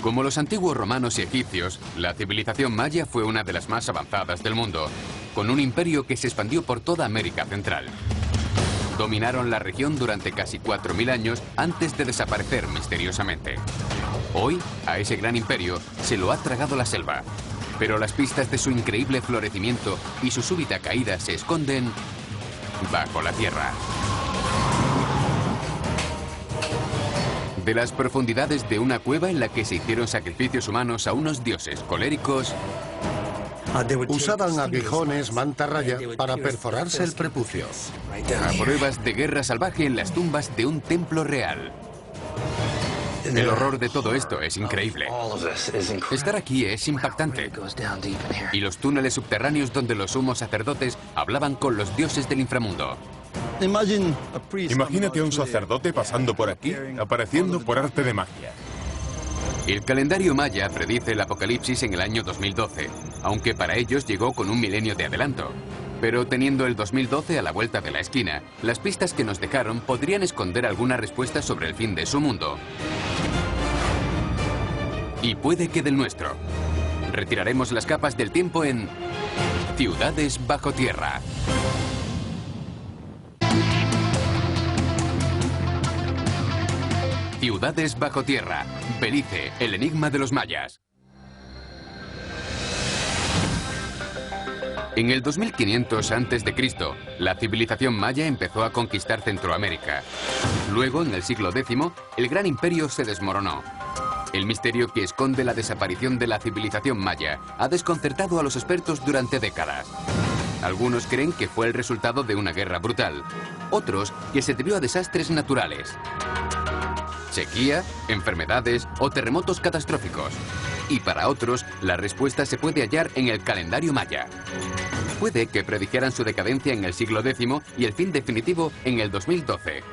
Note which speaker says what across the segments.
Speaker 1: Como los antiguos romanos y egipcios, la civilización maya fue una de las más avanzadas del mundo, con un imperio que se expandió por toda América Central. Dominaron la región durante casi 4000 años antes de desaparecer misteriosamente. Hoy, a ese gran imperio se lo ha tragado la selva, pero las pistas de su increíble florecimiento y su súbita caída se esconden bajo la tierra. De las profundidades de una cueva en la que se hicieron sacrificios humanos a unos dioses coléricos,
Speaker 2: usaban aguijones mantarraya para perforarse el prepucio.
Speaker 1: a pruebas de guerra salvaje en las tumbas de un templo real. El horror de todo esto es increíble. Estar aquí es impactante. Y los túneles subterráneos donde los sumos sacerdotes hablaban con los dioses del inframundo.
Speaker 3: Imagínate a un sacerdote pasando por aquí, apareciendo por arte de magia.
Speaker 1: El calendario maya predice el apocalipsis en el año 2012, aunque para ellos llegó con un milenio de adelanto. Pero teniendo el 2012 a la vuelta de la esquina, las pistas que nos dejaron podrían esconder alguna respuesta sobre el fin de su mundo. Y puede que del nuestro. Retiraremos las capas del tiempo en Ciudades bajo tierra. Ciudades bajo tierra. Belice, el enigma de los mayas. En el 2500 a.C., la civilización maya empezó a conquistar Centroamérica. Luego, en el siglo X, el gran imperio se desmoronó. El misterio que esconde la desaparición de la civilización maya ha desconcertado a los expertos durante décadas. Algunos creen que fue el resultado de una guerra brutal, otros que se debió a desastres naturales, sequía, enfermedades o terremotos catastróficos. Y para otros, la respuesta se puede hallar en el calendario maya. Puede que predijeran su decadencia en el siglo X y el fin definitivo en el 2012.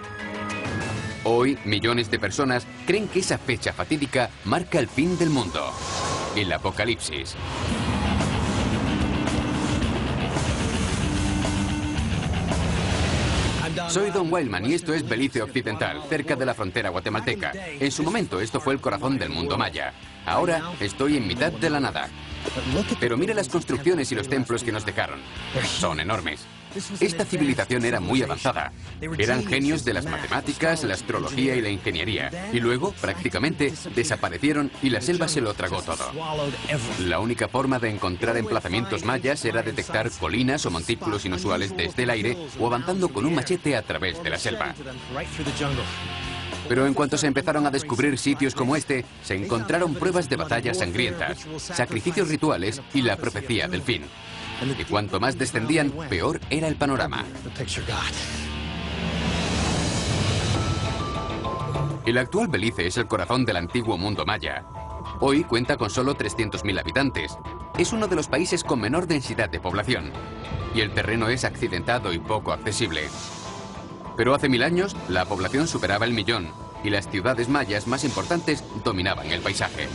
Speaker 1: Hoy, millones de personas creen que esa fecha fatídica marca el fin del mundo, el apocalipsis. Soy Don Wildman y esto es Belice Occidental, cerca de la frontera guatemalteca. En su momento esto fue el corazón del mundo maya. Ahora estoy en mitad de la nada. Pero mire las construcciones y los templos que nos dejaron. Son enormes. Esta civilización era muy avanzada. Eran genios de las matemáticas, la astrología y la ingeniería. Y luego, prácticamente, desaparecieron y la selva se lo tragó todo. La única forma de encontrar emplazamientos mayas era detectar colinas o montículos inusuales desde el aire o avanzando con un machete a través de la selva. Pero en cuanto se empezaron a descubrir sitios como este, se encontraron pruebas de batallas sangrientas, sacrificios rituales y la profecía del fin. Y cuanto más descendían, peor era el panorama. El actual Belice es el corazón del antiguo mundo maya. Hoy cuenta con solo 300.000 habitantes. Es uno de los países con menor densidad de población. Y el terreno es accidentado y poco accesible. Pero hace 1000 años, la población superaba el 1.000.000 y las ciudades mayas más importantes dominaban el paisaje.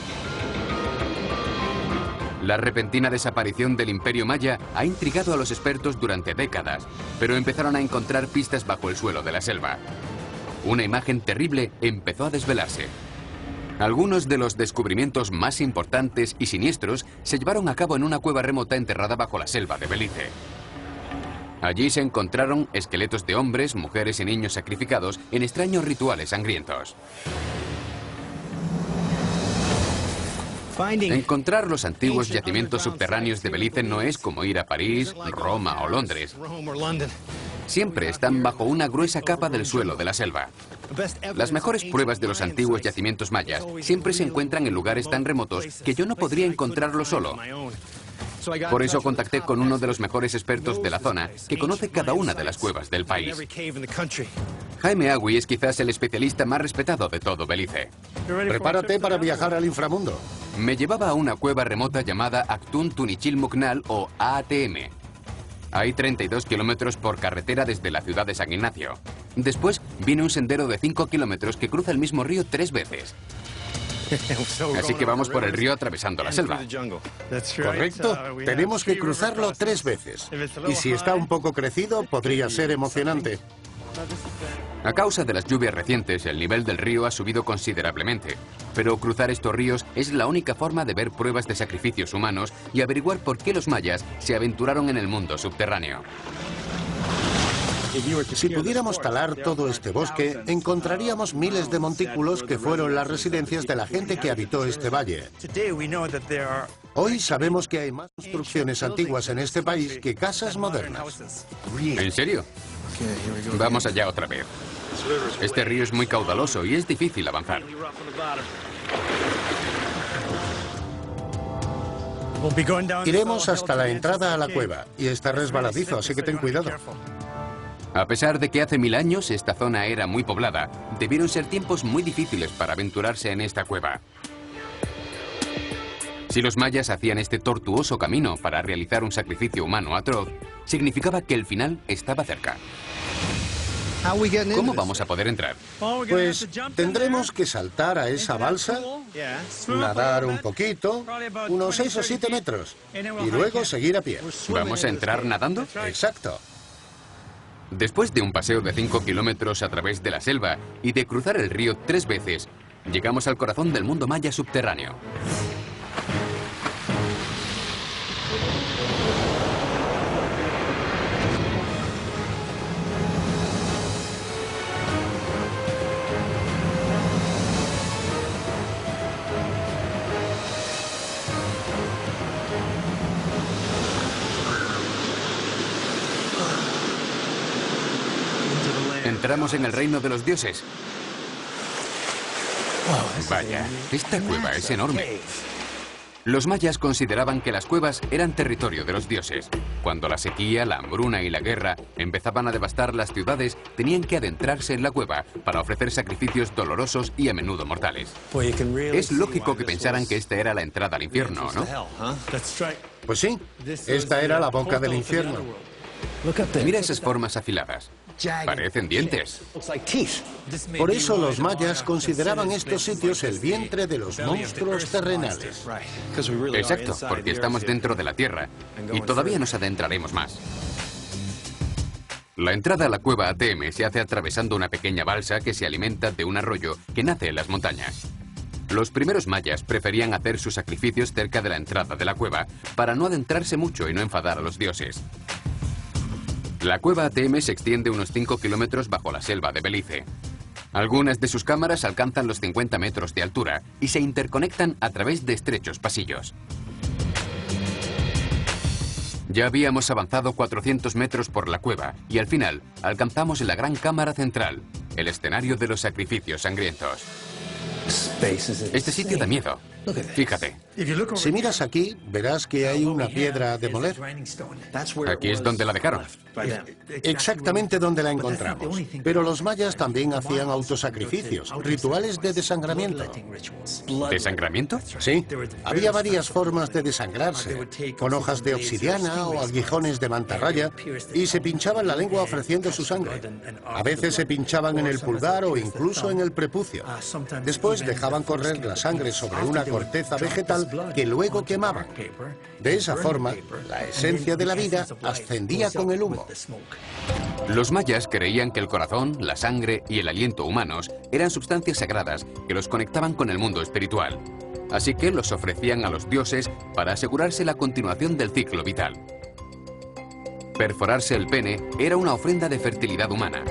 Speaker 1: La repentina desaparición del imperio maya ha intrigado a los expertos durante décadas, pero empezaron a encontrar pistas bajo el suelo de la selva. Una imagen terrible empezó a desvelarse. Algunos de los descubrimientos más importantes y siniestros se llevaron a cabo en una cueva remota enterrada bajo la selva de Belice. Allí se encontraron esqueletos de hombres, mujeres y niños sacrificados en extraños rituales sangrientos. Encontrar los antiguos yacimientos subterráneos de Belice no es como ir a París, Roma o Londres. Siempre están bajo una gruesa capa del suelo de la selva. Las mejores pruebas de los antiguos yacimientos mayas siempre se encuentran en lugares tan remotos que yo no podría encontrarlos solo. Por eso contacté con uno de los mejores expertos de la zona, que conoce cada una de las cuevas del país. Jaime Agui es quizás el especialista más respetado de todo Belice.
Speaker 2: Prepárate para viajar al inframundo.
Speaker 1: Me llevaba a una cueva remota llamada Actún Tunichil Muknal o ATM. Hay 32 kilómetros por carretera desde la ciudad de San Ignacio. Después viene un sendero de 5 kilómetros que cruza el mismo río 3 veces. Así que vamos por el río atravesando la selva.
Speaker 2: Correcto. Tenemos que cruzarlo 3 veces. Y si está un poco crecido, podría ser emocionante.
Speaker 1: A causa de las lluvias recientes, el nivel del río ha subido considerablemente. Pero cruzar estos ríos es la única forma de ver pruebas de sacrificios humanos y averiguar por qué los mayas se aventuraron en el mundo subterráneo.
Speaker 2: Si pudiéramos talar todo este bosque, encontraríamos miles de montículos que fueron las residencias de la gente que habitó este valle. Hoy sabemos que hay más construcciones antiguas en este país que casas modernas.
Speaker 1: ¿En serio? Vamos allá otra vez. Este río es muy caudaloso y es difícil avanzar.
Speaker 2: Iremos hasta la entrada a la cueva y está resbaladizo, así que ten cuidado.
Speaker 1: A pesar de que hace 1000 años esta zona era muy poblada, debieron ser tiempos muy difíciles para aventurarse en esta cueva. Si los mayas hacían este tortuoso camino para realizar un sacrificio humano atroz, significaba que el final estaba cerca. ¿Cómo vamos a poder entrar?
Speaker 2: Pues tendremos que saltar a esa balsa, nadar un poquito, unos 6 o 7 metros, y luego seguir a pie.
Speaker 1: ¿Vamos a entrar nadando?
Speaker 2: Exacto.
Speaker 1: Después de un paseo de 5 kilómetros a través de la selva y de cruzar el río 3 veces, llegamos al corazón del mundo maya subterráneo. Entramos en el reino de los dioses. Vaya, esta cueva es enorme. Los mayas consideraban que las cuevas eran territorio de los dioses. Cuando la sequía, la hambruna y la guerra empezaban a devastar las ciudades, tenían que adentrarse en la cueva para ofrecer sacrificios dolorosos y a menudo mortales. Es lógico que pensaran que esta era la entrada al infierno, ¿no?
Speaker 2: Pues sí, esta era la boca del infierno.
Speaker 1: Mira esas formas afiladas. Parecen dientes.
Speaker 2: Por eso los mayas consideraban estos sitios el vientre de los monstruos terrenales.
Speaker 1: Exacto, porque estamos dentro de la tierra y todavía nos adentraremos más. La entrada a la cueva ATM se hace atravesando una pequeña balsa que se alimenta de un arroyo que nace en las montañas. Los primeros mayas preferían hacer sus sacrificios cerca de la entrada de la cueva para no adentrarse mucho y no enfadar a los dioses. La cueva ATM se extiende unos 5 kilómetros bajo la selva de Belice. Algunas de sus cámaras alcanzan los 50 metros de altura y se interconectan a través de estrechos pasillos. Ya habíamos avanzado 400 metros por la cueva y al final alcanzamos la gran cámara central, el escenario de los sacrificios sangrientos. Este sitio da miedo. Fíjate.
Speaker 2: Si miras aquí, verás que hay una piedra a demoler.
Speaker 1: Aquí es donde la dejaron.
Speaker 2: Exactamente donde la encontramos. Pero los mayas también hacían autosacrificios, rituales de desangramiento.
Speaker 1: ¿Desangramiento?
Speaker 2: Sí, había varias formas de desangrarse, con hojas de obsidiana o aguijones de mantarraya, y se pinchaban la lengua ofreciendo su sangre. A veces se pinchaban en el pulgar o incluso en el prepucio. Después dejaban correr la sangre sobre una corteza vegetal que luego quemaban. De esa forma, la esencia de la vida ascendía con el humo.
Speaker 1: Los mayas creían que el corazón, la sangre y el aliento humanos eran sustancias sagradas que los conectaban con el mundo espiritual. Así que los ofrecían a los dioses para asegurarse la continuación del ciclo vital. Perforarse el pene era una ofrenda de fertilidad humana.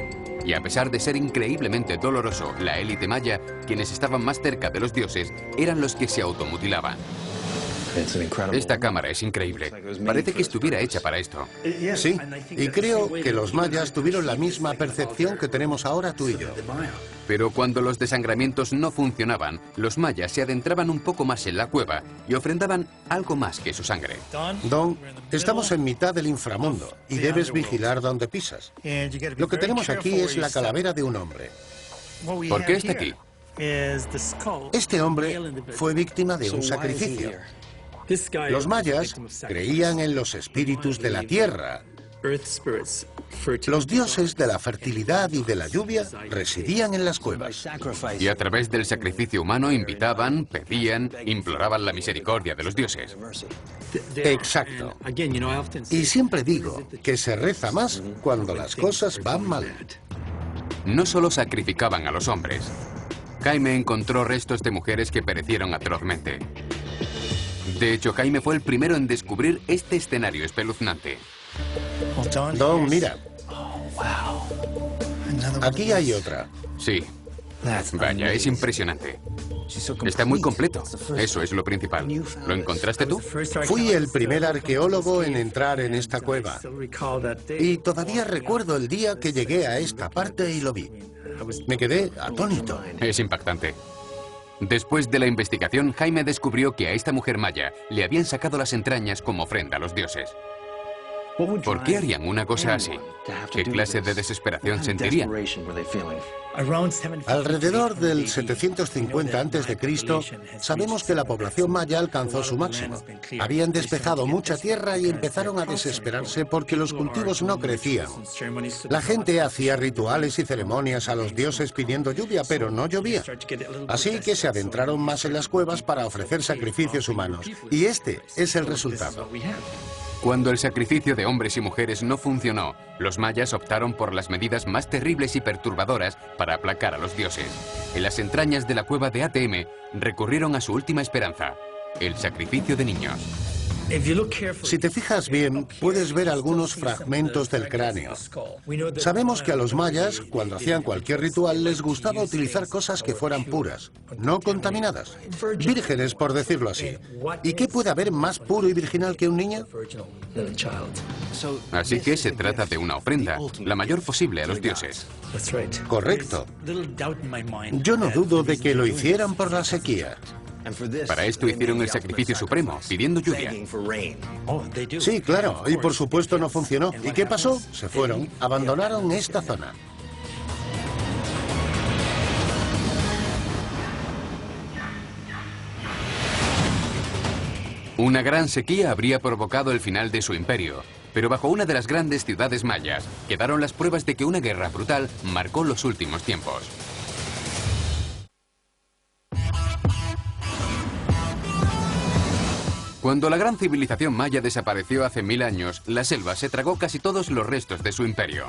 Speaker 1: Y a pesar de ser increíblemente doloroso, la élite maya, quienes estaban más cerca de los dioses, eran los que se automutilaban. Esta cámara es increíble. Parece que estuviera hecha para esto.
Speaker 2: Sí, y creo que los mayas tuvieron la misma percepción que tenemos ahora tú y yo.
Speaker 1: Pero cuando los desangramientos no funcionaban, los mayas se adentraban un poco más en la cueva y ofrendaban algo más que su sangre.
Speaker 2: Don, estamos en mitad del inframundo y debes vigilar donde pisas. Lo que tenemos aquí es la calavera de un hombre.
Speaker 1: ¿Por qué está aquí?
Speaker 2: Este hombre fue víctima de un sacrificio. Los mayas creían en los espíritus de la tierra. Los dioses de la fertilidad y de la lluvia residían en las cuevas.
Speaker 1: Y a través del sacrificio humano invitaban, pedían, imploraban la misericordia de los dioses.
Speaker 2: Exacto. Y siempre digo que se reza más cuando las cosas van mal.
Speaker 1: no solo sacrificaban a los hombres. Jaime encontró restos de mujeres que perecieron atrozmente. De hecho, Jaime fue el primero en descubrir este escenario espeluznante.
Speaker 2: Don, mira. Aquí hay otra.
Speaker 1: Sí. Vaya, es impresionante. Está muy completo. Eso es lo principal. ¿Lo encontraste tú?
Speaker 2: Fui el primer arqueólogo en entrar en esta cueva. Y todavía recuerdo el día que llegué a esta parte y lo vi. Me quedé atónito.
Speaker 1: Es impactante. Después de la investigación, Jaime descubrió que a esta mujer maya le habían sacado las entrañas como ofrenda a los dioses. ¿Por qué harían una cosa así? ¿Qué clase de desesperación sentirían?
Speaker 2: Alrededor del 750 a.C., sabemos que la población maya alcanzó su máximo. Habían despejado mucha tierra y empezaron a desesperarse porque los cultivos no crecían. La gente hacía rituales y ceremonias a los dioses pidiendo lluvia, pero no llovía. Así que se adentraron más en las cuevas para ofrecer sacrificios humanos. Y este es el resultado.
Speaker 1: Cuando el sacrificio de hombres y mujeres no funcionó, los mayas optaron por las medidas más terribles y perturbadoras para aplacar a los dioses. En las entrañas de la cueva de ATM recurrieron a su última esperanza, el sacrificio de niños.
Speaker 2: Si te fijas bien, puedes ver algunos fragmentos del cráneo. Sabemos que a los mayas, cuando hacían cualquier ritual, les gustaba utilizar cosas que fueran puras, no contaminadas, vírgenes, por decirlo así. ¿Y qué puede haber más puro y virginal que un niño?
Speaker 1: Así que se trata de una ofrenda, la mayor posible a los dioses.
Speaker 2: Correcto. Yo no dudo de que lo hicieran por la sequía.
Speaker 1: Para esto hicieron el sacrificio supremo, pidiendo lluvia.
Speaker 2: Sí, claro, y por supuesto no funcionó. ¿Y qué pasó? Se fueron, abandonaron esta zona.
Speaker 1: Una gran sequía habría provocado el final de su imperio, pero bajo una de las grandes ciudades mayas quedaron las pruebas de que una guerra brutal marcó los últimos tiempos. Cuando la gran civilización maya desapareció hace 1000 años, la selva se tragó casi todos los restos de su imperio.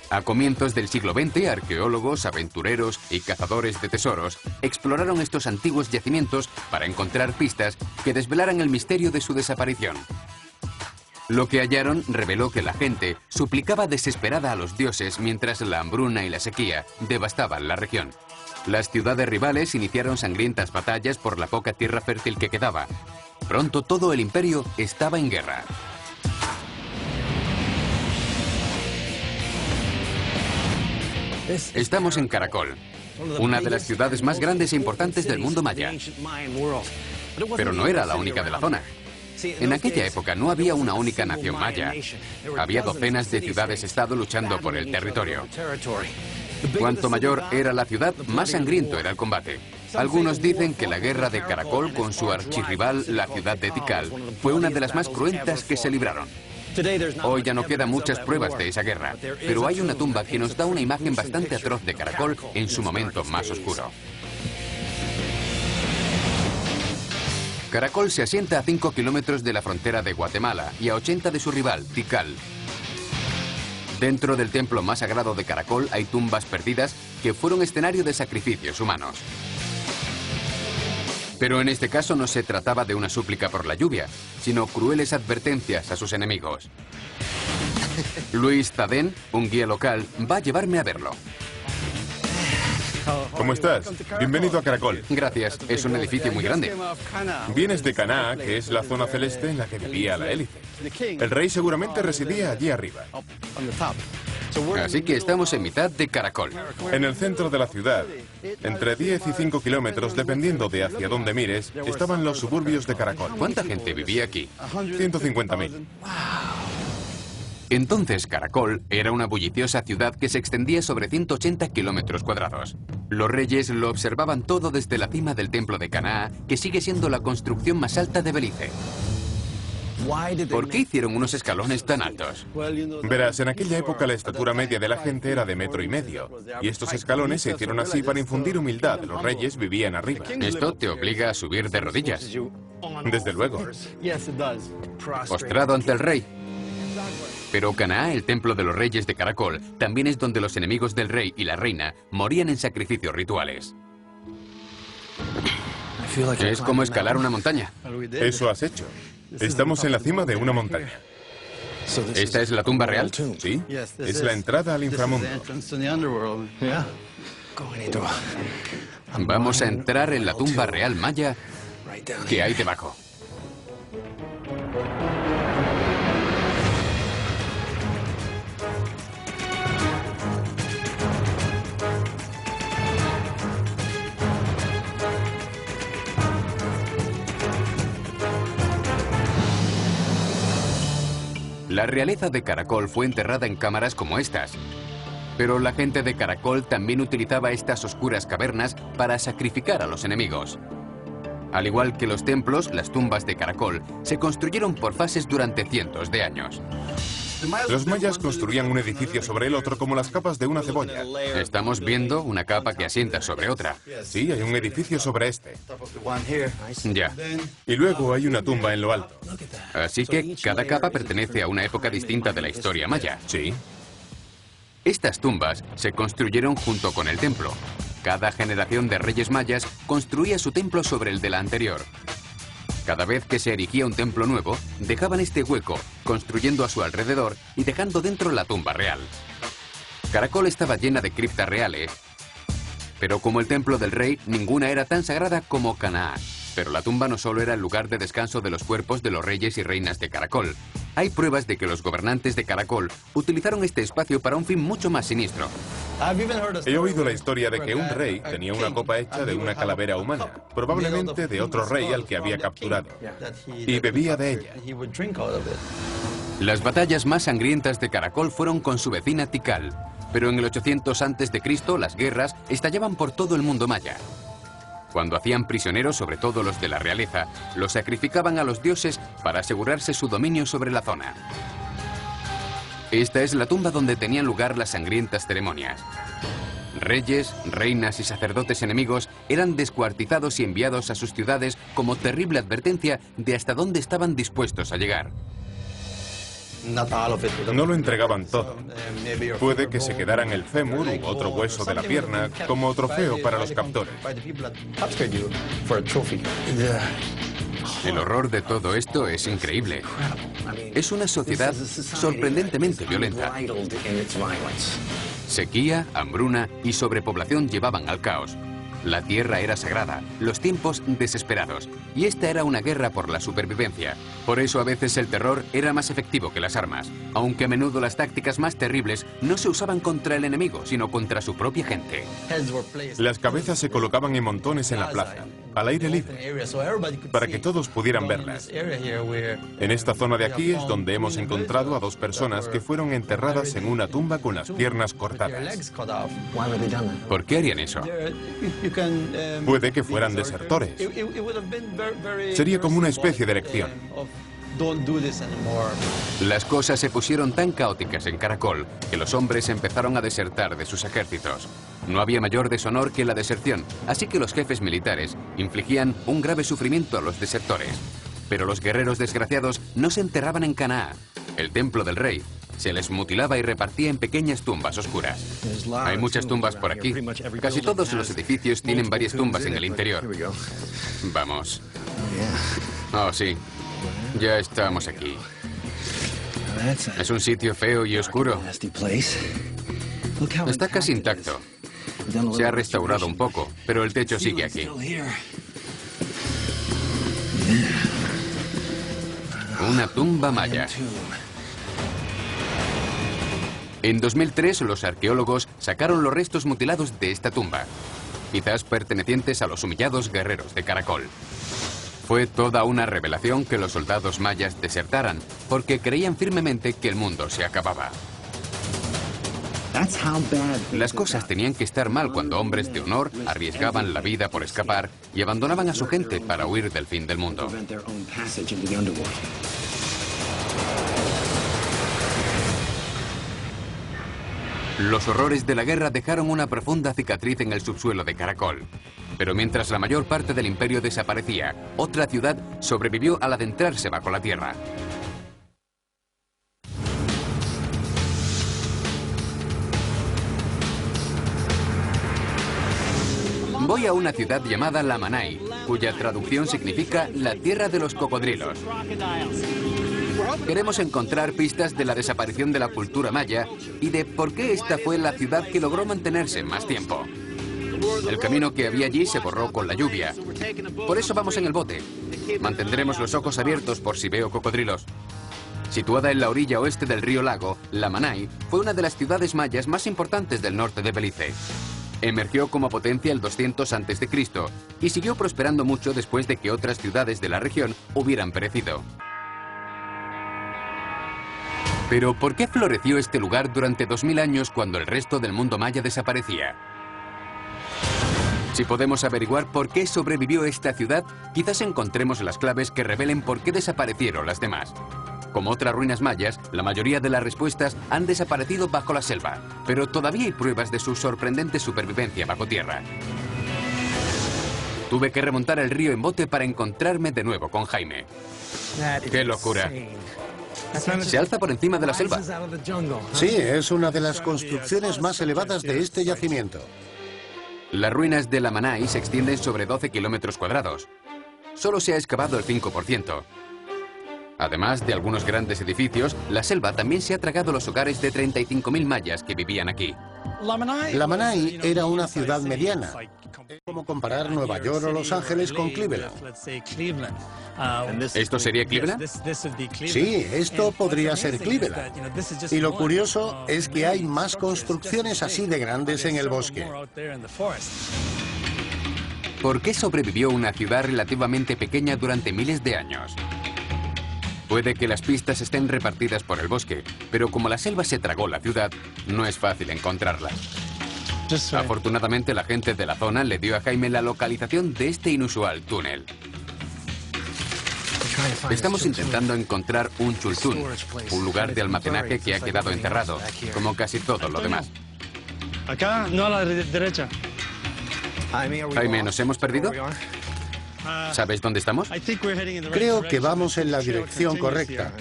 Speaker 1: A comienzos del siglo XX, arqueólogos, aventureros y cazadores de tesoros exploraron estos antiguos yacimientos para encontrar pistas que desvelaran el misterio de su desaparición. Lo que hallaron reveló que la gente suplicaba desesperada a los dioses mientras la hambruna y la sequía devastaban la región. Las ciudades rivales iniciaron sangrientas batallas por la poca tierra fértil que quedaba. Pronto todo el imperio estaba en guerra. Estamos en Caracol, una de las ciudades más grandes e importantes del mundo maya. Pero no era la única de la zona. En aquella época no había una única nación maya. Había docenas de ciudades-estado luchando por el territorio. Cuanto mayor era la ciudad, más sangriento era el combate. Algunos dicen que la guerra de Caracol con su archirrival, la ciudad de Tikal, fue una de las más cruentas que se libraron. Hoy ya no quedan muchas pruebas de esa guerra, pero hay una tumba que nos da una imagen bastante atroz de Caracol en su momento más oscuro. Caracol se asienta a 5 kilómetros de la frontera de Guatemala y a 80 de su rival, Tikal. Dentro del templo más sagrado de Caracol hay tumbas perdidas que fueron escenario de sacrificios humanos. Pero en este caso no se trataba de una súplica por la lluvia, sino crueles advertencias a sus enemigos. Luis Tadén, un guía local, va a llevarme a verlo.
Speaker 3: ¿Cómo estás? Bienvenido a Caracol.
Speaker 1: Gracias, es un edificio muy grande.
Speaker 3: Vienes de Caná, que es la zona celeste en la que vivía la élite. El rey seguramente residía allí arriba.
Speaker 1: Así que estamos en mitad de Caracol.
Speaker 3: En el centro de la ciudad, entre 10 y 5 kilómetros, dependiendo de hacia dónde mires, estaban los suburbios de Caracol.
Speaker 1: ¿Cuánta gente vivía aquí?
Speaker 3: 150.000.
Speaker 1: Entonces Caracol era una bulliciosa ciudad que se extendía sobre 180 kilómetros cuadrados. Los reyes lo observaban todo desde la cima del templo de Caná, que sigue siendo la construcción más alta de Belice. ¿Por qué hicieron unos escalones tan altos?
Speaker 3: Verás, en aquella época la estatura media de la gente era de 1,5 metros. Y estos escalones se hicieron así para infundir humildad. Los reyes vivían arriba.
Speaker 1: Esto te obliga a subir de rodillas.
Speaker 3: Desde luego.
Speaker 1: Postrado ante el rey. Pero Canaá, el templo de los reyes de Caracol, también es donde los enemigos del rey y la reina morían en sacrificios rituales. Es como escalar una montaña.
Speaker 3: Eso has hecho. Estamos en la cima de una montaña.
Speaker 1: ¿Esta es la tumba real?
Speaker 3: Sí, es la entrada al inframundo.
Speaker 1: Vamos a entrar en la tumba real maya que hay debajo. La realeza de Caracol fue enterrada en cámaras como estas. Pero la gente de Caracol también utilizaba estas oscuras cavernas para sacrificar a los enemigos. Al igual que los templos, las tumbas de Caracol se construyeron por fases durante cientos de años.
Speaker 3: Los mayas construían un edificio sobre el otro como las capas de una cebolla.
Speaker 1: Estamos viendo una capa que asienta sobre otra.
Speaker 3: Sí, hay un edificio sobre este.
Speaker 1: Ya.
Speaker 3: Y luego hay una tumba en lo alto.
Speaker 1: Así que cada capa pertenece a una época distinta de la historia maya.
Speaker 3: Sí.
Speaker 1: Estas tumbas se construyeron junto con el templo. Cada generación de reyes mayas construía su templo sobre el de la anterior. Cada vez que se erigía un templo nuevo, dejaban este hueco, construyendo a su alrededor y dejando dentro la tumba real. Caracol estaba llena de criptas reales, pero como el templo del rey, ninguna era tan sagrada como Canaá. Pero la tumba no solo era el lugar de descanso de los cuerpos de los reyes y reinas de Caracol. Hay pruebas de que los gobernantes de Caracol utilizaron este espacio para un fin mucho más siniestro.
Speaker 3: He oído la historia de que un rey tenía una copa hecha de una calavera humana, probablemente de otro rey al que había capturado, y bebía de ella.
Speaker 1: Las batallas más sangrientas de Caracol fueron con su vecina Tikal, pero en el 800 a.C. las guerras estallaban por todo el mundo maya. Cuando hacían prisioneros, sobre todo los de la realeza, los sacrificaban a los dioses para asegurarse su dominio sobre la zona. Esta es la tumba donde tenían lugar las sangrientas ceremonias. Reyes, reinas y sacerdotes enemigos eran descuartizados y enviados a sus ciudades como terrible advertencia de hasta dónde estaban dispuestos a llegar.
Speaker 3: No lo entregaban todo. Puede que se quedaran el fémur u otro hueso de la pierna como trofeo para los captores.
Speaker 1: El horror de todo esto es increíble. Es una sociedad sorprendentemente violenta. Sequía, hambruna y sobrepoblación llevaban al caos. La tierra era sagrada, los tiempos desesperados, y esta era una guerra por la supervivencia. Por eso a veces el terror era más efectivo que las armas, aunque a menudo las tácticas más terribles no se usaban contra el enemigo, sino contra su propia gente.
Speaker 3: Las cabezas se colocaban en montones en la plaza, al aire libre, para que todos pudieran verlas. En esta zona de aquí es donde hemos encontrado a dos personas que fueron enterradas en una tumba con las piernas cortadas.
Speaker 1: ¿Por qué harían eso?
Speaker 3: Puede que fueran desertores. Sería como una especie de lección.
Speaker 1: Las cosas se pusieron tan caóticas en Caracol que los hombres empezaron a desertar de sus ejércitos. No había mayor deshonor que la deserción, así que los jefes militares infligían un grave sufrimiento a los desertores. Pero los guerreros desgraciados no se enterraban en Canaá, el templo del rey. Se les mutilaba y repartía en pequeñas tumbas oscuras. Hay muchas tumbas por aquí. Casi todos los edificios tienen varias tumbas en el interior. Vamos. Oh, sí. Ya estamos aquí. Es un sitio feo y oscuro. Está casi intacto. Se ha restaurado un poco, pero el techo sigue aquí. Una tumba maya. En 2003, los arqueólogos sacaron los restos mutilados de esta tumba, quizás pertenecientes a los humillados guerreros de Caracol. Fue toda una revelación que los soldados mayas desertaran, porque creían firmemente que el mundo se acababa. Las cosas tenían que estar mal cuando hombres de honor arriesgaban la vida por escapar y abandonaban a su gente para huir del fin del mundo. Los horrores de la guerra dejaron una profunda cicatriz en el subsuelo de Caracol. Pero mientras la mayor parte del imperio desaparecía, otra ciudad sobrevivió al adentrarse bajo la tierra. Voy a una ciudad llamada Lamanai, cuya traducción significa la tierra de los cocodrilos. Queremos encontrar pistas de la desaparición de la cultura maya y de por qué esta fue la ciudad que logró mantenerse más tiempo. El camino que había allí se borró con la lluvia. Por eso vamos en el bote. Mantendremos los ojos abiertos por si veo cocodrilos. Situada en la orilla oeste del río Lago, Lamanai fue una de las ciudades mayas más importantes del norte de Belice. Emergió como potencia el 200 a.C. y siguió prosperando mucho después de que otras ciudades de la región hubieran perecido. Pero ¿por qué floreció este lugar durante 2000 años cuando el resto del mundo maya desaparecía? Si podemos averiguar por qué sobrevivió esta ciudad, quizás encontremos las claves que revelen por qué desaparecieron las demás. Como otras ruinas mayas, la mayoría de las respuestas han desaparecido bajo la selva, pero todavía hay pruebas de su sorprendente supervivencia bajo tierra. Tuve que remontar el río en bote para encontrarme de nuevo con Jaime. ¡Qué locura! Se alza por encima de la selva.
Speaker 2: Sí, es una de las construcciones más elevadas de este yacimiento.
Speaker 1: Las ruinas de Lamanai se extienden sobre 12 kilómetros cuadrados. Solo se ha excavado el 5%. Además de algunos grandes edificios, la selva también se ha tragado los hogares de 35.000 mayas que vivían aquí.
Speaker 2: Lamanai era una ciudad mediana. Es como comparar Nueva York o Los Ángeles con Cleveland.
Speaker 1: ¿Esto sería Cleveland?
Speaker 2: Sí, esto podría ser Cleveland. Y lo curioso es que hay más construcciones así de grandes en el bosque.
Speaker 1: ¿Por qué sobrevivió una ciudad relativamente pequeña durante miles de años? Puede que las pistas estén repartidas por el bosque, pero como la selva se tragó la ciudad, no es fácil encontrarlas. Afortunadamente, la gente de la zona le dio a Jaime la localización de este inusual túnel. Estamos intentando encontrar un chultún, un lugar de almacenaje que ha quedado enterrado, como casi todo lo demás.
Speaker 4: Acá, no a la derecha.
Speaker 1: Jaime, ¿nos hemos perdido? ¿Sabes dónde estamos?
Speaker 2: Creo que vamos en la dirección correcta,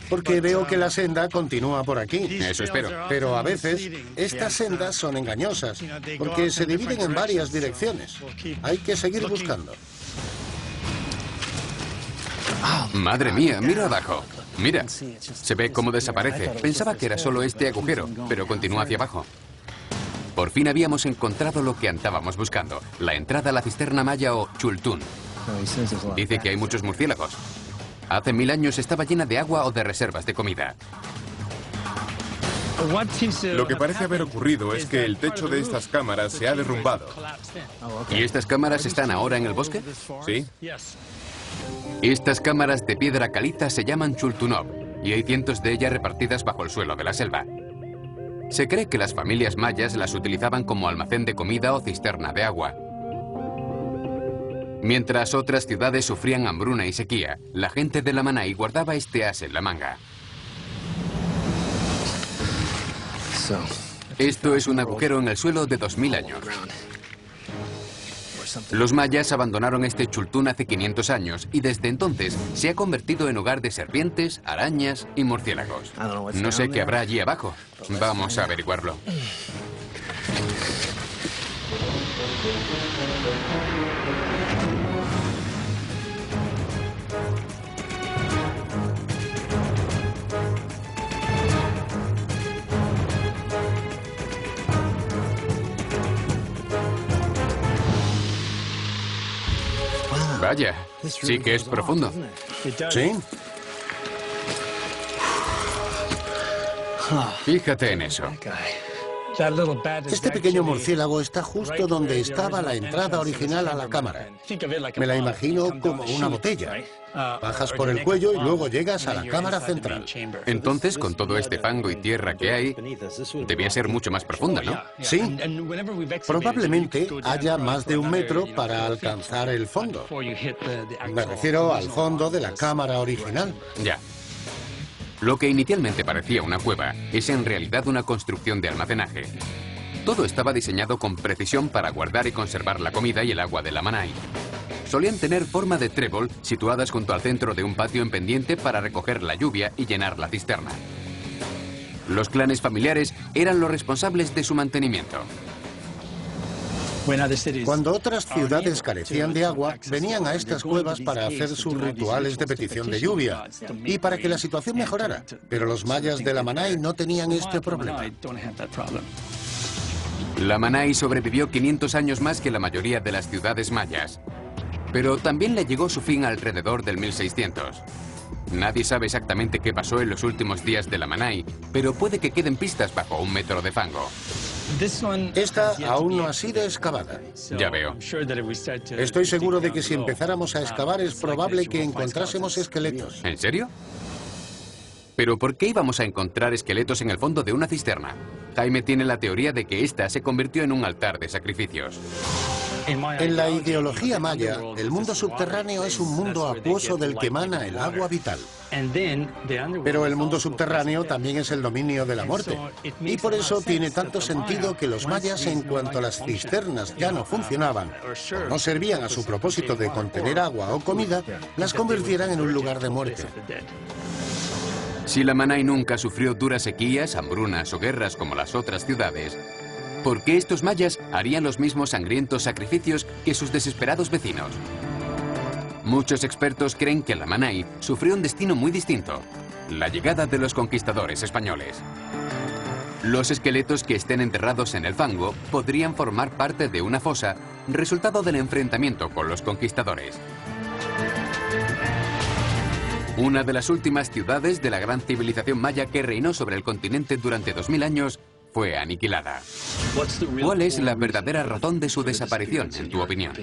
Speaker 2: porque veo que la senda continúa por aquí.
Speaker 1: Eso espero.
Speaker 2: Pero a veces estas sendas son engañosas, porque se dividen en varias direcciones. Hay que seguir buscando.
Speaker 1: Madre mía, mira abajo. Mira, se ve cómo desaparece. Pensaba que era solo este agujero, pero continúa hacia abajo. Por fin habíamos encontrado lo que andábamos buscando, la entrada a la cisterna maya o chultún. Dice que hay muchos murciélagos. Hace 1000 años estaba llena de agua o de reservas de comida.
Speaker 3: Lo que parece haber ocurrido es que el techo de estas cámaras se ha derrumbado.
Speaker 1: ¿Y estas cámaras están ahora en el bosque?
Speaker 3: ¿Sí?
Speaker 1: Estas cámaras de piedra caliza se llaman chultunov y hay cientos de ellas repartidas bajo el suelo de la selva. Se cree que las familias mayas las utilizaban como almacén de comida o cisterna de agua. Mientras otras ciudades sufrían hambruna y sequía, la gente de Lamanai guardaba este as en la manga. Esto es un agujero en el suelo de 2000 años. Los mayas abandonaron este chultún hace 500 años y desde entonces se ha convertido en hogar de serpientes, arañas y murciélagos. No sé qué habrá allí abajo. Vamos a averiguarlo. Vaya, sí que es profundo.
Speaker 2: ¿Sí?
Speaker 1: Fíjate en eso.
Speaker 2: Este pequeño murciélago está justo donde estaba la entrada original a la cámara. Me la imagino como una botella. Bajas por el cuello y luego llegas a la cámara central.
Speaker 1: Entonces, con todo este fango y tierra que hay, debía ser mucho más profunda, ¿no?
Speaker 2: Sí. Probablemente haya más de 1 metro para alcanzar el fondo. Me refiero al fondo de la cámara original.
Speaker 1: Ya. Lo que inicialmente parecía una cueva es en realidad una construcción de almacenaje. Todo estaba diseñado con precisión para guardar y conservar la comida y el agua de Lamanai. Solían tener forma de trébol situadas junto al centro de un patio en pendiente para recoger la lluvia y llenar la cisterna. Los clanes familiares eran los responsables de su mantenimiento.
Speaker 2: Cuando otras ciudades carecían de agua, venían a estas cuevas para hacer sus rituales de petición de lluvia y para que la situación mejorara. Pero los mayas de Lamanai no tenían este problema.
Speaker 1: Lamanai sobrevivió 500 años más que la mayoría de las ciudades mayas. Pero también le llegó su fin alrededor del 1600. Nadie sabe exactamente qué pasó en los últimos días de Lamanai, pero puede que queden pistas bajo 1 metro de fango.
Speaker 2: Esta aún no ha sido excavada.
Speaker 1: Ya veo.
Speaker 2: Estoy seguro de que si empezáramos a excavar es probable que encontrásemos esqueletos.
Speaker 1: ¿En serio? ¿Pero por qué íbamos a encontrar esqueletos en el fondo de una cisterna? Jaime tiene la teoría de que esta se convirtió en un altar de sacrificios.
Speaker 2: En la ideología maya, el mundo subterráneo es un mundo acuoso del que emana el agua vital. Pero el mundo subterráneo también es el dominio de la muerte. Y por eso tiene tanto sentido que los mayas, en cuanto las cisternas ya no funcionaban, o no servían a su propósito de contener agua o comida, las convirtieran en un lugar de muerte.
Speaker 1: Si Lamanai nunca sufrió duras sequías, hambrunas o guerras como las otras ciudades, ¿por qué estos mayas harían los mismos sangrientos sacrificios que sus desesperados vecinos? Muchos expertos creen que Lamanai sufrió un destino muy distinto: la llegada de los conquistadores españoles. Los esqueletos que estén enterrados en el fango podrían formar parte de una fosa, resultado del enfrentamiento con los conquistadores. Una de las últimas ciudades de la gran civilización maya que reinó sobre el continente durante 2000 años fue aniquilada. ¿Cuál es la verdadera razón de su desaparición, en tu opinión?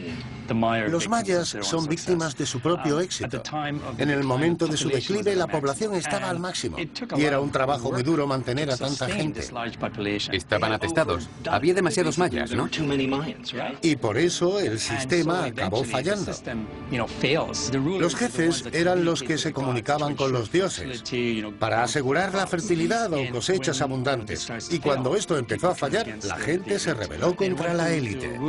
Speaker 2: Los mayas son víctimas de su propio éxito. En el momento de su declive, la población estaba al máximo, y era un trabajo muy duro mantener a tanta gente.
Speaker 1: Estaban atestados. Había demasiados mayas, ¿no?
Speaker 2: Y por eso el sistema acabó fallando. Los jefes eran los que se comunicaban con los dioses para asegurar la fertilidad o cosechas abundantes. Y cuando esto empezó a fallar, la gente se rebeló contra la élite.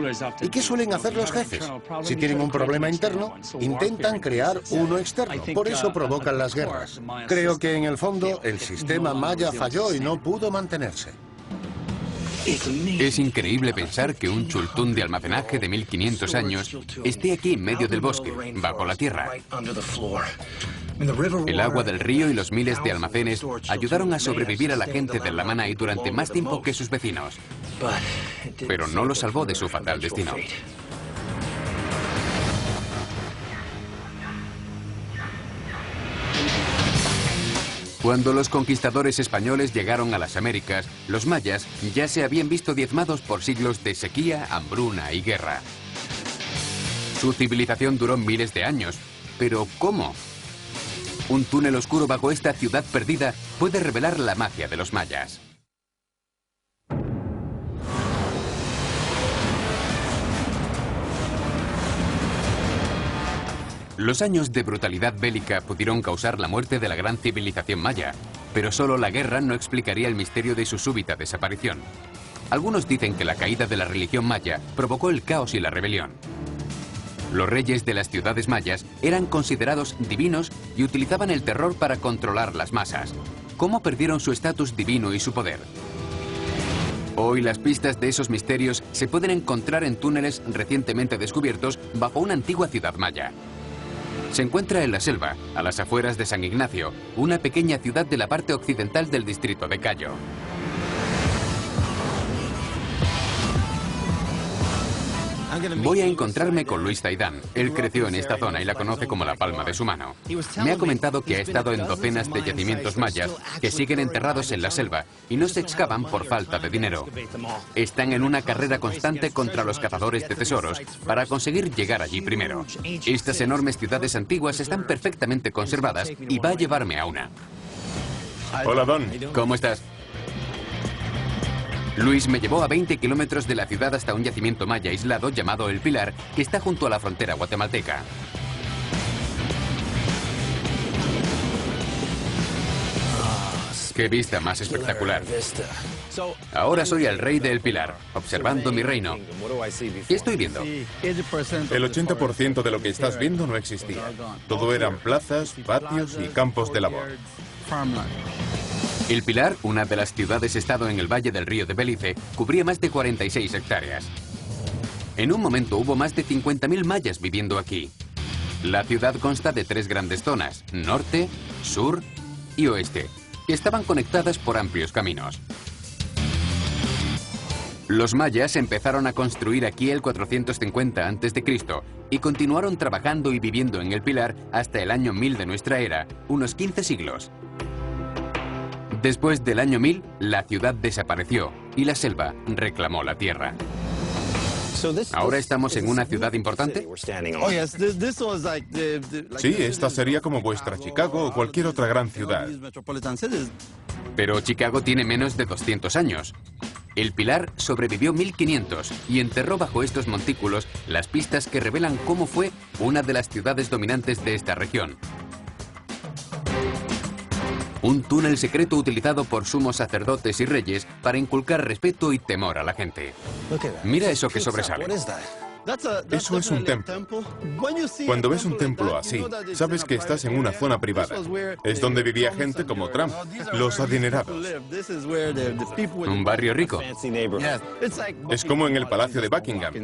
Speaker 2: ¿Y qué suelen hacer los jefes? Si tienen un problema interno, intentan crear uno externo. Por eso provocan las guerras. Creo que en el fondo el sistema maya falló y no pudo mantenerse.
Speaker 1: Es increíble pensar que un chultún de almacenaje de 1500 años esté aquí en medio del bosque, bajo la tierra. El agua del río y los miles de almacenes ayudaron a sobrevivir a la gente de Lamanai durante más tiempo que sus vecinos, pero no lo salvó de su fatal destino. Cuando los conquistadores españoles llegaron a las Américas, los mayas ya se habían visto diezmados por siglos de sequía, hambruna y guerra. Su civilización duró miles de años, pero ¿cómo? Un túnel oscuro bajo esta ciudad perdida puede revelar la magia de los mayas. Los años de brutalidad bélica pudieron causar la muerte de la gran civilización maya, pero solo la guerra no explicaría el misterio de su súbita desaparición. Algunos dicen que la caída de la religión maya provocó el caos y la rebelión. Los reyes de las ciudades mayas eran considerados divinos y utilizaban el terror para controlar las masas. ¿Cómo perdieron su estatus divino y su poder? Hoy las pistas de esos misterios se pueden encontrar en túneles recientemente descubiertos bajo una antigua ciudad maya. Se encuentra en la selva, a las afueras de San Ignacio, una pequeña ciudad de la parte occidental del distrito de Cayo. Voy a encontrarme con Luis Zaidán. Él creció en esta zona y la conoce como la palma de su mano. Me ha comentado que ha estado en docenas de yacimientos mayas que siguen enterrados en la selva y no se excavan por falta de dinero. Están en una carrera constante contra los cazadores de tesoros para conseguir llegar allí primero. Estas enormes ciudades antiguas están perfectamente conservadas y va a llevarme a una.
Speaker 3: Hola, Don.
Speaker 1: ¿Cómo estás? Luis me llevó a 20 kilómetros de la ciudad hasta un yacimiento maya aislado llamado El Pilar, que está junto a la frontera guatemalteca. ¡Qué vista más espectacular! Ahora soy el rey de El Pilar, observando mi reino. ¿Qué estoy viendo?
Speaker 3: El 80% de lo que estás viendo no existía. Todo eran plazas, patios y campos de labor.
Speaker 1: El Pilar, una de las ciudades-estado en el valle del río de Belice, cubría más de 46 hectáreas. En un momento hubo más de 50.000 mayas viviendo aquí. La ciudad consta de 3 grandes zonas, norte, sur y oeste, que estaban conectadas por amplios caminos. Los mayas empezaron a construir aquí el 450 a.C. y continuaron trabajando y viviendo en el Pilar hasta el año 1000 de nuestra era, unos 15 siglos. Después del año 1000, la ciudad desapareció y la selva reclamó la tierra. ¿Ahora estamos en una ciudad importante?
Speaker 3: Sí, esta sería como vuestra Chicago o cualquier otra gran ciudad.
Speaker 1: Pero Chicago tiene menos de 200 años. El Pilar sobrevivió 1500 y enterró bajo estos montículos las pistas que revelan cómo fue una de las ciudades dominantes de esta región. Un túnel secreto utilizado por sumos sacerdotes y reyes para inculcar respeto y temor a la gente. Mira eso que sobresale.
Speaker 3: Eso es un templo. Cuando ves un templo así, sabes que estás en una zona privada. Es donde vivía gente como Trump, los adinerados.
Speaker 1: Un barrio rico.
Speaker 3: Es como en el Palacio de Buckingham,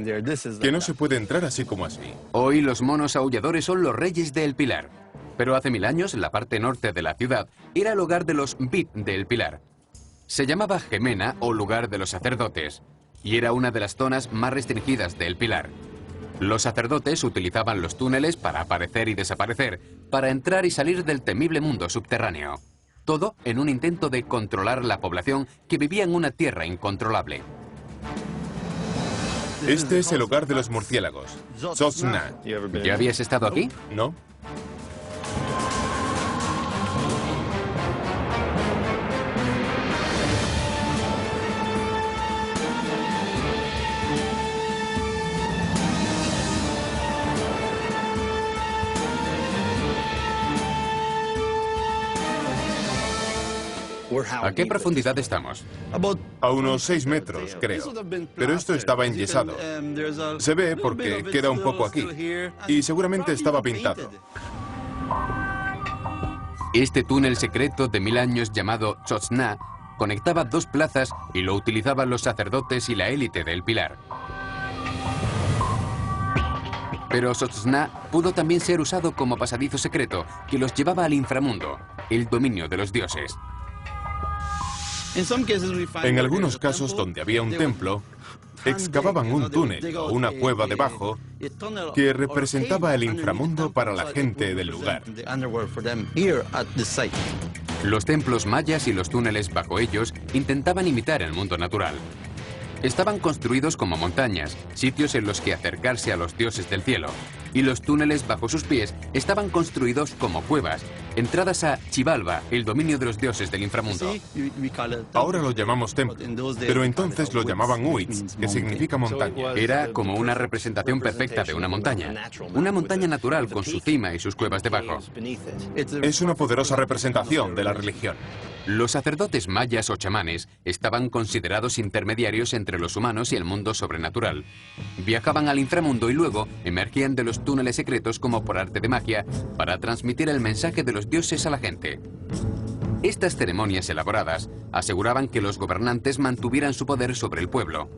Speaker 3: que no se puede entrar así como así.
Speaker 1: Hoy los monos aulladores son los reyes del Pilar. Pero hace 1000 años, la parte norte de la ciudad era el hogar de los Bit del Pilar. Se llamaba Gemena o lugar de los sacerdotes, y era una de las zonas más restringidas del Pilar. Los sacerdotes utilizaban los túneles para aparecer y desaparecer, para entrar y salir del temible mundo subterráneo. Todo en un intento de controlar la población que vivía en una tierra incontrolable.
Speaker 3: Este es el hogar de los murciélagos, Tzotzna.
Speaker 1: ¿Ya habías estado aquí?
Speaker 3: ¿No?
Speaker 1: ¿A qué profundidad estamos?
Speaker 3: A unos 6 metros, creo. Pero esto estaba enyesado. Se ve porque queda un poco aquí. Y seguramente estaba pintado.
Speaker 1: Este túnel secreto de 1000 años llamado Tzotzna conectaba 2 plazas y lo utilizaban los sacerdotes y la élite del Pilar. Pero Tzotzna pudo también ser usado como pasadizo secreto que los llevaba al inframundo, el dominio de los dioses.
Speaker 3: En algunos casos donde había un templo, excavaban un túnel o una cueva debajo que representaba el inframundo para la gente del lugar.
Speaker 1: Los templos mayas y los túneles bajo ellos intentaban imitar el mundo natural. Estaban construidos como montañas, sitios en los que acercarse a los dioses del cielo, y los túneles bajo sus pies estaban construidos como cuevas, entradas a Xibalba, el dominio de los dioses del inframundo.
Speaker 3: Ahora lo llamamos templo, pero entonces lo llamaban Uitz, que significa montaña.
Speaker 1: Era como una representación perfecta de una montaña natural con su cima y sus cuevas debajo.
Speaker 3: Es una poderosa representación de la religión.
Speaker 1: Los sacerdotes mayas o chamanes estaban considerados intermediarios entre los humanos y el mundo sobrenatural. Viajaban al inframundo y luego emergían de los túneles secretos como por arte de magia para transmitir el mensaje de los dioses a la gente. Estas ceremonias elaboradas aseguraban que los gobernantes mantuvieran su poder sobre el pueblo.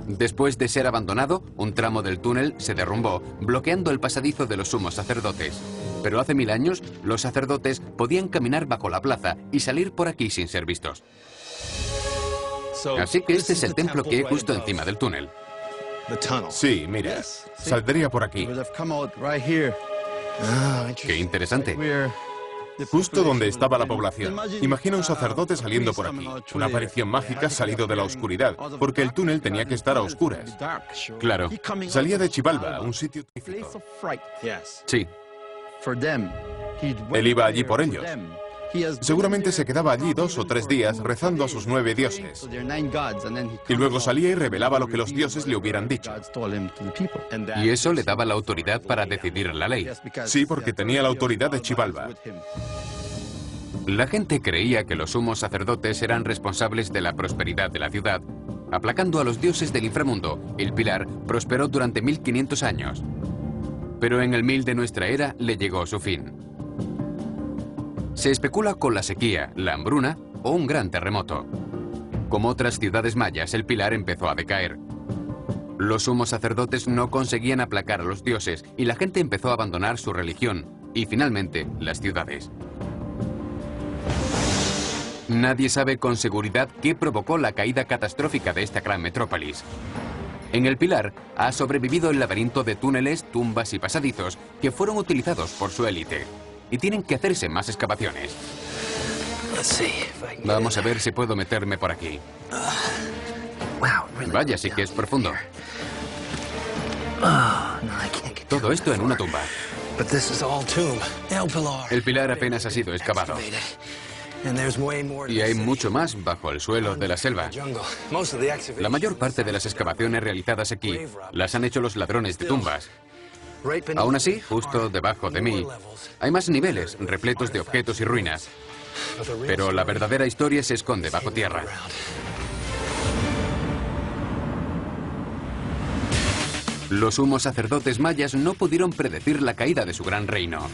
Speaker 1: Después de ser abandonado, un tramo del túnel se derrumbó, bloqueando el pasadizo de los sumos sacerdotes. Pero hace 1000 años, los sacerdotes podían caminar bajo la plaza y salir por aquí sin ser vistos. Así que este es el templo que hay justo encima del túnel.
Speaker 3: Sí, mira, saldría por aquí.
Speaker 1: Qué interesante.
Speaker 3: Justo donde estaba la población. Imagina un sacerdote saliendo por aquí. Una aparición mágica salido de la oscuridad, porque el túnel tenía que estar a oscuras.
Speaker 1: Claro.
Speaker 3: Salía de Xibalba, un sitio terrorífico.
Speaker 1: Sí.
Speaker 3: Él iba allí por ellos. Seguramente se quedaba allí 2 o 3 días rezando a sus 9 dioses. Y luego salía y revelaba lo que los dioses le hubieran dicho.
Speaker 1: Y eso le daba la autoridad para decidir la ley.
Speaker 3: Sí, porque tenía la autoridad de Xibalba.
Speaker 1: La gente creía que los sumos sacerdotes eran responsables de la prosperidad de la ciudad. Aplacando a los dioses del inframundo, el Pilar prosperó durante 1500 años. Pero en el 1000 de nuestra era le llegó su fin. Se especula con la sequía, la hambruna o un gran terremoto. Como otras ciudades mayas, el Pilar empezó a decaer. Los sumos sacerdotes no conseguían aplacar a los dioses y la gente empezó a abandonar su religión y finalmente las ciudades. Nadie sabe con seguridad qué provocó la caída catastrófica de esta gran metrópolis. En el Pilar ha sobrevivido el laberinto de túneles, tumbas y pasadizos que fueron utilizados por su élite. Y tienen que hacerse más excavaciones. Vamos a ver si puedo meterme por aquí. Vaya, sí que es profundo. Todo esto en una tumba. El Pilar apenas ha sido excavado. Y hay mucho más bajo el suelo de la selva. La mayor parte de las excavaciones realizadas aquí las han hecho los ladrones de tumbas. Aún así, justo debajo de mí, hay más niveles repletos de objetos y ruinas. Pero la verdadera historia se esconde bajo tierra. Los sumos sacerdotes mayas no pudieron predecir la caída de su gran reino.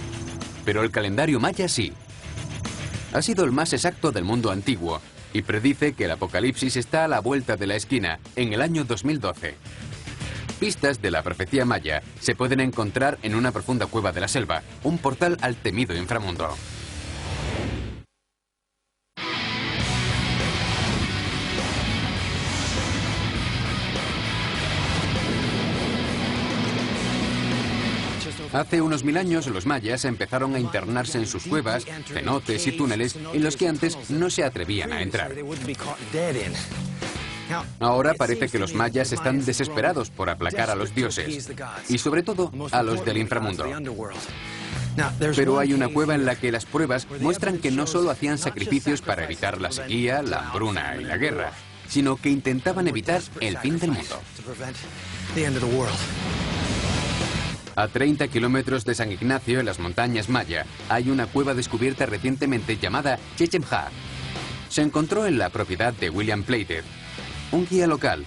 Speaker 1: Pero el calendario maya sí. Ha sido el más exacto del mundo antiguo y predice que el apocalipsis está a la vuelta de la esquina en el año 2012. Pistas de la profecía maya se pueden encontrar en una profunda cueva de la selva, un portal al temido inframundo. Hace unos 1000 años los mayas empezaron a internarse en sus cuevas, cenotes y túneles en los que antes no se atrevían a entrar. Ahora parece que los mayas están desesperados por aplacar a los dioses, y sobre todo a los del inframundo. Pero hay una cueva en la que las pruebas muestran que no solo hacían sacrificios para evitar la sequía, la hambruna y la guerra, sino que intentaban evitar el fin del mundo. A 30 kilómetros de San Ignacio, en las montañas Maya, hay una cueva descubierta recientemente llamada Chechen Ha. Se encontró en la propiedad de William Plated, un guía local.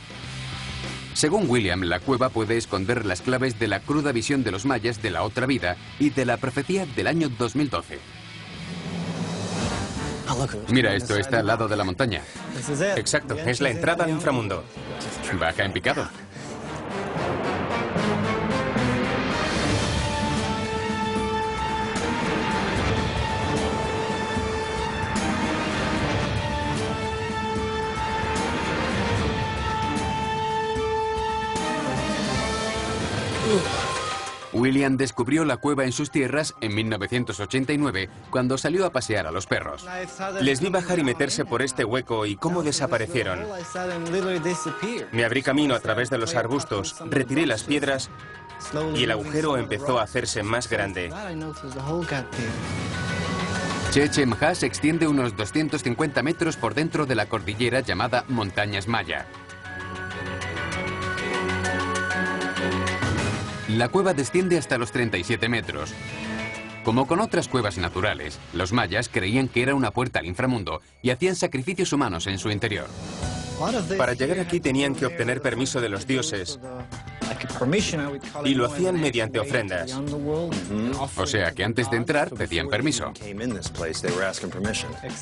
Speaker 1: Según William, la cueva puede esconder las claves de la cruda visión de los mayas de la otra vida y de la profecía del año 2012. Mira, esto está al lado de la montaña.
Speaker 5: Exacto, es la entrada al inframundo.
Speaker 1: Baja en picado. William descubrió la cueva en sus tierras en 1989, cuando salió a pasear a los perros.
Speaker 5: Les vi bajar y meterse por este hueco y cómo desaparecieron. Me abrí camino a través de los arbustos, retiré las piedras y el agujero empezó a hacerse más grande.
Speaker 1: Chechen Ha se extiende unos 250 metros por dentro de la cordillera llamada Montañas Maya. La cueva desciende hasta los 37 metros. Como con otras cuevas naturales, los mayas creían que era una puerta al inframundo y hacían sacrificios humanos en su interior.
Speaker 5: Para llegar aquí tenían que obtener permiso de los dioses y lo hacían mediante ofrendas.
Speaker 1: O sea que antes de entrar pedían permiso.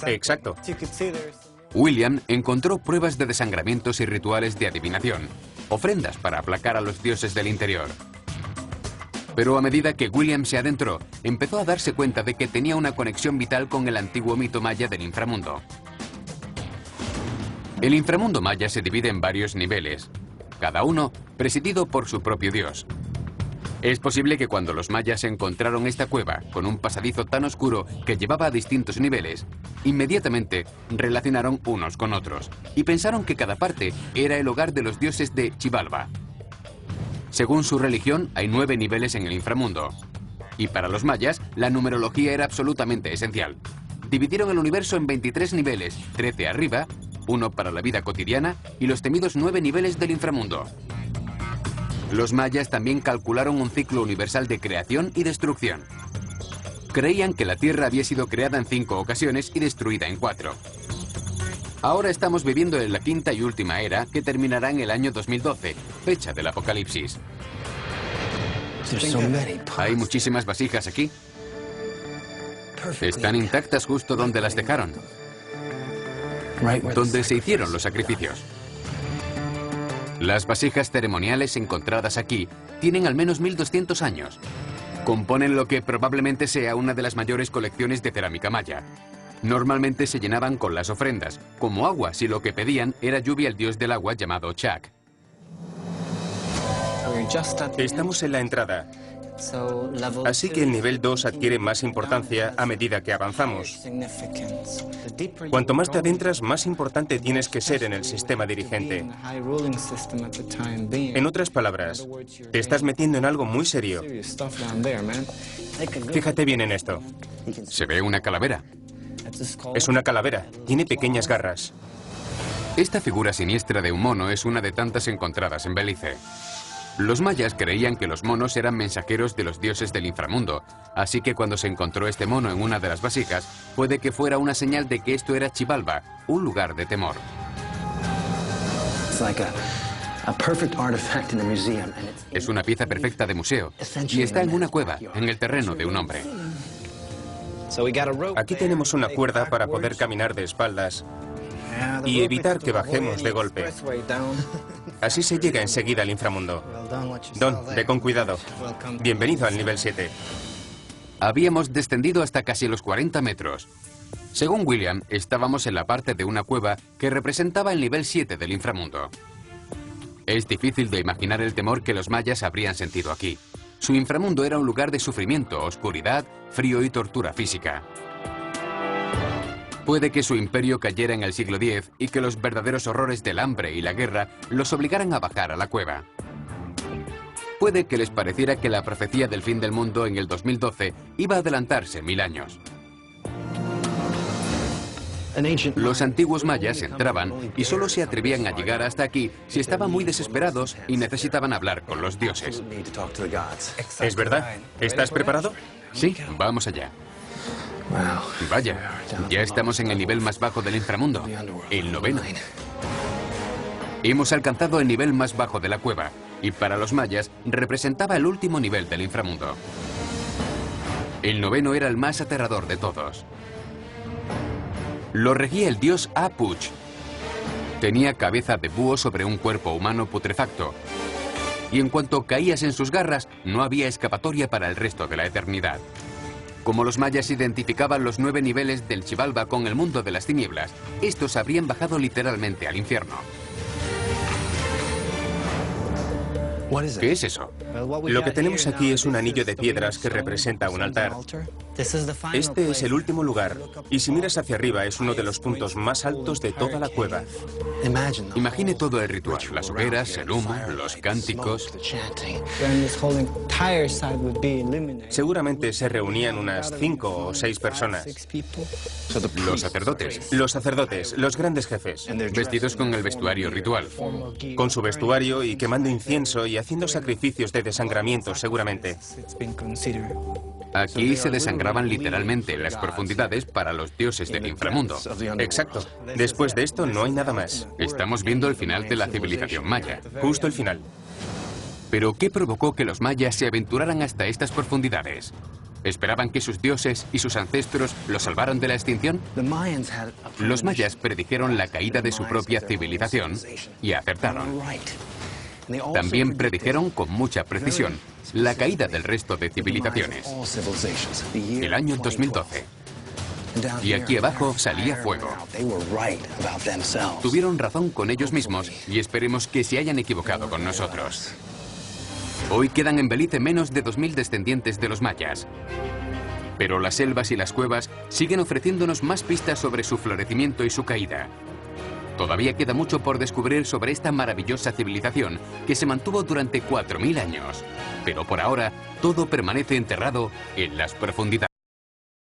Speaker 5: Exacto.
Speaker 1: William encontró pruebas de desangramientos y rituales de adivinación, ofrendas para aplacar a los dioses del interior. Pero a medida que William se adentró, empezó a darse cuenta de que tenía una conexión vital con el antiguo mito maya del inframundo. El inframundo maya se divide en varios niveles, cada uno presidido por su propio dios. Es posible que cuando los mayas encontraron esta cueva, con un pasadizo tan oscuro que llevaba a distintos niveles, inmediatamente relacionaron unos con otros y pensaron que cada parte era el hogar de los dioses de Xibalba. Según su religión, hay 9 niveles en el inframundo. Y para los mayas, la numerología era absolutamente esencial. Dividieron el universo en 23 niveles, 13 arriba, 1 para la vida cotidiana y los temidos 9 niveles del inframundo. Los mayas también calcularon un ciclo universal de creación y destrucción. Creían que la Tierra había sido creada en 5 ocasiones y destruida en 4. Ahora estamos viviendo en la quinta y última era, que terminará en el año 2012, fecha del apocalipsis. Hay muchísimas vasijas aquí. Están intactas justo donde las dejaron, donde se hicieron los sacrificios. Las vasijas ceremoniales encontradas aquí tienen al menos 1200 años. Componen lo que probablemente sea una de las mayores colecciones de cerámica maya. Normalmente se llenaban con las ofrendas, como agua si lo que pedían era lluvia al dios del agua llamado Chak.
Speaker 5: Estamos en la entrada, así que el nivel 2 adquiere más importancia a medida que avanzamos. Cuanto más te adentras, más importante tienes que ser en el sistema dirigente. En otras palabras, te estás metiendo en algo muy serio. Fíjate bien en esto.
Speaker 1: Se ve una calavera.
Speaker 5: Es una calavera, tiene pequeñas garras.
Speaker 1: Esta figura siniestra de un mono es una de tantas encontradas en Belice. Los mayas creían que los monos eran mensajeros de los dioses del inframundo, así que cuando se encontró este mono en una de las vasijas, puede que fuera una señal de que esto era Xibalba, un lugar de temor. Es una pieza perfecta de museo, y está en una cueva, en el terreno de un hombre.
Speaker 5: Aquí tenemos una cuerda para poder caminar de espaldas y evitar que bajemos de golpe. Así se llega enseguida al inframundo. Don, ve con cuidado. Bienvenido al nivel 7.
Speaker 1: Habíamos descendido hasta casi los 40 metros. Según William, estábamos en la parte de una cueva que representaba el nivel 7 del inframundo. Es difícil de imaginar el temor que los mayas habrían sentido aquí. Su inframundo era un lugar de sufrimiento, oscuridad, frío y tortura física. Puede que su imperio cayera en el siglo X y que los verdaderos horrores del hambre y la guerra los obligaran a bajar a la cueva. Puede que les pareciera que la profecía del fin del mundo en el 2012 iba a adelantarse 1000 años. Los antiguos mayas entraban y solo se atrevían a llegar hasta aquí si estaban muy desesperados y necesitaban hablar con los dioses.
Speaker 5: ¿Es verdad? ¿Estás preparado?
Speaker 1: Sí, vamos allá. Vaya, ya estamos en el nivel más bajo del inframundo, el 9º. Hemos alcanzado el nivel más bajo de la cueva, y para los mayas representaba el último nivel del inframundo. El 9º era el más aterrador de todos. Lo regía el dios Apuch. Tenía cabeza de búho sobre un cuerpo humano putrefacto, y en cuanto caías en sus garras, no había escapatoria para el resto de la eternidad. Como los mayas identificaban los 9 niveles del Xibalba con el mundo de las tinieblas, estos habrían bajado literalmente al infierno. ¿Qué es eso?
Speaker 5: Lo que tenemos aquí es un anillo de piedras que representa un altar. Este es el último lugar, y si miras hacia arriba es uno de los puntos más altos de toda la cueva.
Speaker 1: Imagine todo el ritual, las hogueras, el humo, los cánticos.
Speaker 5: Seguramente se reunían unas 5 o 6 personas.
Speaker 1: Los sacerdotes.
Speaker 5: Los sacerdotes, los grandes jefes.
Speaker 1: Vestidos con el vestuario ritual.
Speaker 5: Con su vestuario y quemando incienso y haciendo sacrificios de desangramiento, seguramente.
Speaker 1: Aquí se desangraban literalmente en las profundidades para los dioses del inframundo.
Speaker 5: Exacto. Después de esto no hay nada más.
Speaker 1: Estamos viendo el final de la civilización maya.
Speaker 5: Justo el final.
Speaker 1: ¿Pero qué provocó que los mayas se aventuraran hasta estas profundidades? ¿Esperaban que sus dioses y sus ancestros los salvaran de la extinción? Los mayas predijeron la caída de su propia civilización y acertaron. También predijeron con mucha precisión la caída del resto de civilizaciones. El año 2012. Y aquí abajo salía fuego. Tuvieron razón con ellos mismos y esperemos que se hayan equivocado con nosotros. Hoy quedan en Belice menos de 2000 descendientes de los mayas. Pero las selvas y las cuevas siguen ofreciéndonos más pistas sobre su florecimiento y su caída. Todavía queda mucho por descubrir sobre esta maravillosa civilización que se mantuvo durante 4000 años. Pero por ahora, todo permanece enterrado en las profundidades.